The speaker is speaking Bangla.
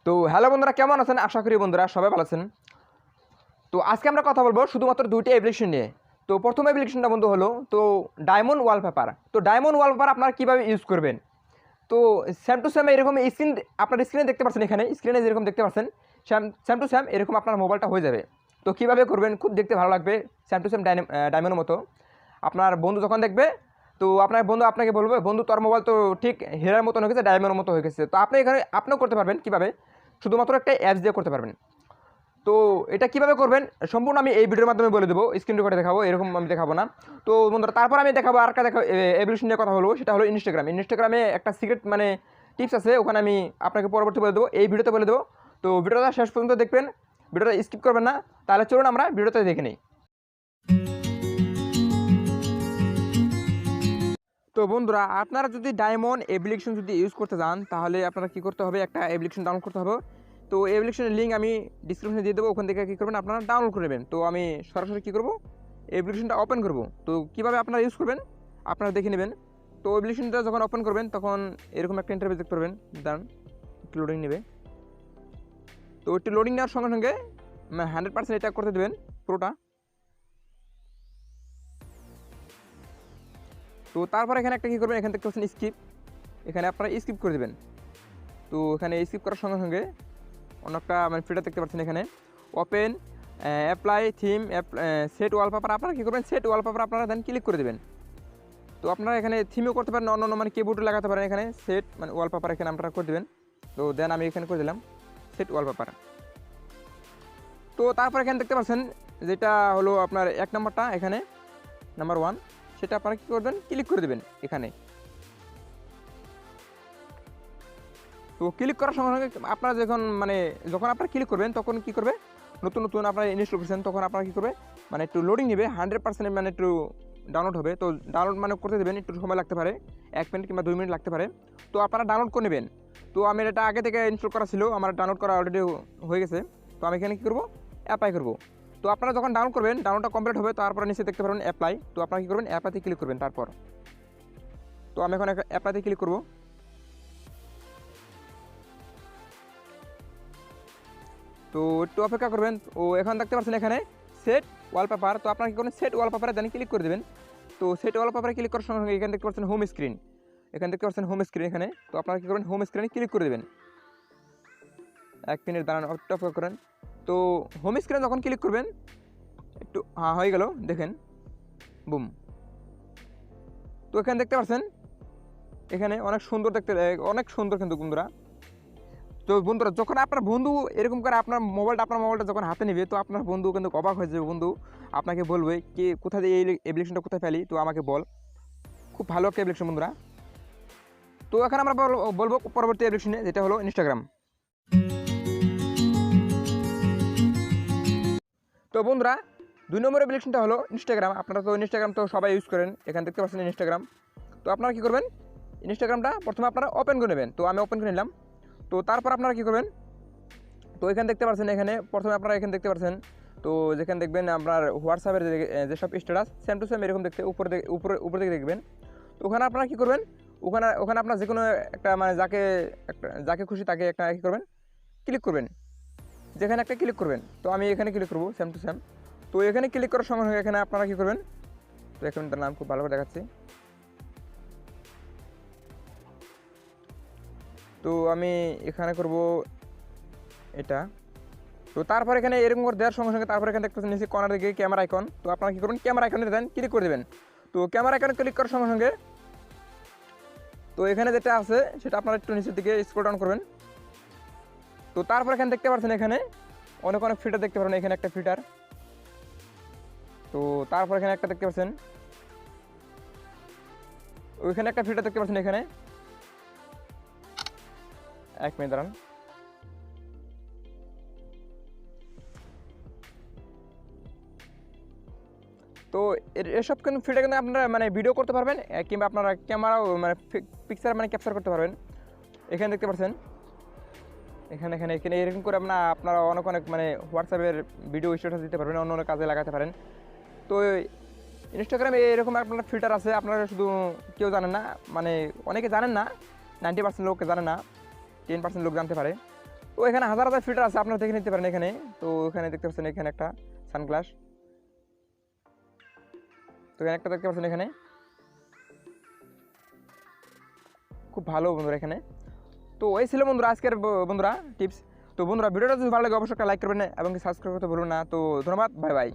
তো হ্যালো বন্ধুরা, কেমন আছেন? আশা করি বন্ধুরা সবাই ভালো আছেন। তো আজকে আমরা কথা বলবো শুধুমাত্র দুইটি অ্যাপ্লিকেশন নিয়ে। তো প্রথম অ্যাপ্লিকেশনটা বন্ধু হলো তো ডায়মন্ড ওয়ালপেপার। তো ডায়মন্ড ওয়ালপেপার আপনারা কীভাবে ইউজ করবেন? তো সেম টু সেম এরকম স্ক্রিন আপনার স্ক্রিনে দেখতে পাচ্ছেন, এখানে স্ক্রিনে যেরকম দেখতে পাচ্ছেন সেম টু সেম এরকম আপনার মোবাইলটা হয়ে যাবে। তো কীভাবে করবেন? খুব দেখতে ভালো লাগবে, সেম টু সেম ডায়মন্ডের মতো। আপনার বন্ধু যখন দেখবে, তো আপনার বন্ধু আপনাকে বলবে, বন্ধু তোর মোবাইল তো ঠিক হেরার মতো হয়ে গেছে, ডায়মন্ডের মতো হয়ে গেছে। তো আপনি এখানে আপনিও করতে পারবেন। কীভাবে? শুধুমাত্র একটা অ্যাপস দিয়ে করতে পারবেন। তো এটা কীভাবে করবেন সম্পূর্ণ আমি এই ভিডিওর মাধ্যমে বলে দেবো, স্ক্রিন রেকর্ডে দেখাবো, এরকম আমি দেখাবো না। তো বন্ধুরা, তারপর আমি দেখাবো আর একটা অ্যাপ্লিকেশন নিয়ে কথা বলবো, সেটা হলো ইনস্টাগ্রামে একটা সিক্রেট মানে টিপস আছে, ওখানে আমি আপনাকে পরবর্তী বলে দেবো, এই ভিডিওতে বলে দেবো। তো ভিডিওটা শেষ পর্যন্ত দেখবেন, ভিডিওটা স্কিপ করবেন না। তাহলে চলুন আমরা ভিডিওতে দেখে নিই। তো বন্ধুরা, আপনারা যদি ডায়মন্ড অ্যাপ্লিকেশন যদি ইউজ করতে চান, তাহলে আপনারা কী করতে হবে? একটা অ্যাপ্লিকেশন ডাউনলোড করতে হবে। তো অ্যাপ্লিকেশনের লিঙ্ক আমি ডিসক্রিপশনে দিয়ে দেবো, ওখান থেকে কী করবেন আপনারা ডাউনলোড করে নেবেন। তো আমি সরাসরি কী করবো, অ্যাপ্লিকেশনটা ওপেন করব। তো কীভাবে আপনারা ইউজ করবেন আপনারা দেখে নেবেন। তো অ্যাপ্লিকেশনটা যখন ওপেন করবেন তখন এরকম একটা ইন্টারফেস দেখতে পারবেন, দাঁড়ান একটু লোডিং নেবে। তো একটু লোডিং নেওয়ার সঙ্গে সঙ্গে 100% এটা করতে দেবেন পুরোটা। তো তারপর এখানে একটা কী করবেন, এখান থেকে হচ্ছেন স্কিপ, এখানে আপনারা স্কিপ করে দেবেন। তো এখানে স্কিপ করার সঙ্গে সঙ্গে অন্য একটা মানে ফিল্টার দেখতে পাচ্ছেন, এখানে open apply theme set wallpaper. আপনারা কী করবেন, সেট ওয়ালপেপার আপনারা দেন ক্লিক করে দেবেন। তো আপনারা এখানে থিমও করতে পারেন, অন্য মানে কিবোর্ডে লাগাতে পারেন। এখানে সেট মানে ওয়ালপেপার এখানে আপনারা করে দেবেন। তো দেন আমি এখানে করে দিলাম সেট ওয়ালপেপার। তো তারপর এখানে দেখতে পাচ্ছেন যেটা হলো আপনার এক নম্বরটা, এখানে নাম্বার 1, সেটা আপনারা কী করবেন, ক্লিক করে দেবেন এখানে। তো ক্লিক করার সঙ্গে সঙ্গে আপনারা যখন আপনারা ক্লিক করবেন তখন কী করবে, নতুন নতুন আপনারা ইনস্টল করছেন তখন আপনারা কী করবে, মানে একটু লোডিং নেবে, 100% মানে একটু ডাউনলোড হবে। তো ডাউনলোড মানে করতে দেবেন, একটু সময় লাগতে পারে, 1 মিনিট কিংবা 2 মিনিট লাগতে পারে। তো আপনারা ডাউনলোড করে নেবেন। তো আমি এটা আগে থেকে ইনস্টল করা ছিল, আমার ডাউনলোড করা অলরেডি হয়ে গেছে। তো আমি এখানে কী করবো, অ্যাপ্লাই করবো। তো আপনারা যখন ডাউনলোড করবেন, ডাউনলোডটা কমপ্লিট হবে, তারপরে নিচে দেখতে পারবেন অ্যাপ্লাই। তো আপনারা কী করবেন, অ্যাপ্লাইতে ক্লিক করবেন। তারপর তো আমি এখন অ্যাপ্লাইতে ক্লিক করবো। তো একটু অপেক্ষা করবেন। ও এখন দেখতে পাচ্ছেন এখানে সেট ওয়ালপেপার। তো আপনারা কী করবেন, সেট ওয়ালপেপারে দেন ক্লিক করে দেবেন। তো সেট ওয়ালপেপারে ক্লিক করার সঙ্গে সঙ্গে এখানে দেখতে পাচ্ছেন হোম স্ক্রিন, এখানে দেখতে পাচ্ছেন হোম স্ক্রিন। এখানে তো আপনারা কী করবেন, হোম স্ক্রিনে ক্লিক করে দেবেন। 1 মিনিট দাঁড়ান, একটু অপেক্ষা করেন। তো হোম স্ক্রিনে যখন ক্লিক করবেন একটু হয়ে গেল, দেখেন বুম। তো এখানে দেখতে পাচ্ছেন এখানে অনেক সুন্দর কিন্তু বন্ধুরা। তো বন্ধুরা, যখন আপনার বন্ধু এরকম করে আপনার মোবাইলটা যখন হাতে নেবে, তো আপনার বন্ধু কিন্তু অবাক হয়ে যাবে। বন্ধু আপনাকে বলবে কি, কোথায় এই অ্যাপ্লিকেশনটা কোথায় ফেলি, তো আমাকে বল। খুব ভালো একটা অ্যাপ্লিকেশন বন্ধুরা। তো এখন আমরা বলবো পরবর্তী অ্যাপ্লিকেশনে, যেটা হলো ইনস্টাগ্রাম। তো বন্ধুরা, 2 নম্বর অ্যাপ্লিকেশনটা হলো ইনস্টাগ্রাম। আপনারা তো ইনস্টাগ্রাম তো সবাই ইউজ করেন, এখানে দেখতে পাচ্ছেন ইনস্টাগ্রাম। তো আপনারা কী করবেন, ইনস্টাগ্রামটা প্রথমে আপনারা ওপেন করে নেবেন। তো আমি ওপেন করে নিলাম। তো তারপর আপনারা কী করবেন, তো এখানে দেখতে পাচ্ছেন, এখানে প্রথমে আপনারা এখানে দেখতে পাচ্ছেন, তো যেখানে দেখবেন আপনার হোয়াটসঅ্যাপের যেসব স্ট্যাটাস সেম টু সেম এরকম দেখতে উপর দিকে দেখবেন। তো ওখানে আপনারা কী করবেন, ওখানে আপনার যে কোনো একটা মানে যাকে খুশি তাকে একটা কী করবেন, ক্লিক করবেন, যেখানে একটা ক্লিক করবেন। তো আমি এখানে ক্লিক করবো সেম টু সেম। তো এখানে ক্লিক করার সঙ্গে সঙ্গে এখানে আপনারা কী করবেন, তো এখন তার নাম খুব ভালো করে দেখাচ্ছি। তো আমি এখানে করব এটা। তো তারপর এখানে এরকম করে দেওয়ার সঙ্গে সঙ্গে তারপর এখানে দেখতেছেন নিচে কর্নার দিকে ক্যামেরা আইকন। তো আপনারা কী করবেন, ক্যামেরা আইকনে দেন ক্লিক করে দেবেন। তো ক্যামেরা আইকনে ক্লিক করার সঙ্গে সঙ্গে তো এখানে যেটা আছে সেটা আপনারা একটু নিচের দিকে স্ক্রল ডাউন করবেন। তো তারপর এখানে দেখতে পাচ্ছেন এখানে অনেক ফিল্টার দেখতে পারেন, এখানে একটা ফিল্টার। তো তারপর এখানে একটা দেখতে পাচ্ছেন, ওইখানে একটা ফিল্টার দেখতে পাচ্ছেন এখানে। 1 মিনিট দাঁড়ান। তো এসব কিন্তু ফিল্টার কিন্তু আপনারা মানে ভিডিও করতে পারবেন, কিংবা আপনারা ক্যামেরাও মানে পিকচার মানে ক্যাপচার করতে পারবেন। এখানে দেখতে পাচ্ছেন এখানে এরকম করে আপনারা অনেক মানে হোয়াটসঅ্যাপের ভিডিও স্ট্যাটাস দিতে পারবেন, অন্য কাজে লাগাতে পারেন। তো ইনস্টাগ্রামে এরকম আপনার ফিল্টার আছে, আপনারা শুধু কেউ জানেন না, মানে অনেকে জানেন না, 90% লোক জানে না, 10% লোক জানতে পারে। এখানে হাজার হাজার ফিল্টার আছে, আপনারা দেখে নিতে পারেন এখানে। তো এখানে দেখতে পাচ্ছেন এখানে একটা সানগ্লাস, তো এখানে একটা দেখতে পাচ্ছেন এখানে, খুব ভালো বন্ধুরা এখানে। তো এই ছিল বন্ধুরা আজকের বন্ধুরা টিপস। তো বন্ধুরা ভিডিওটা যদি ভালো লাগে অবশ্যই একটা লাইক করবেন এবং সাবস্ক্রাইব করতে ভুলবেন না। তো ধন্যবাদ, বাই বাই।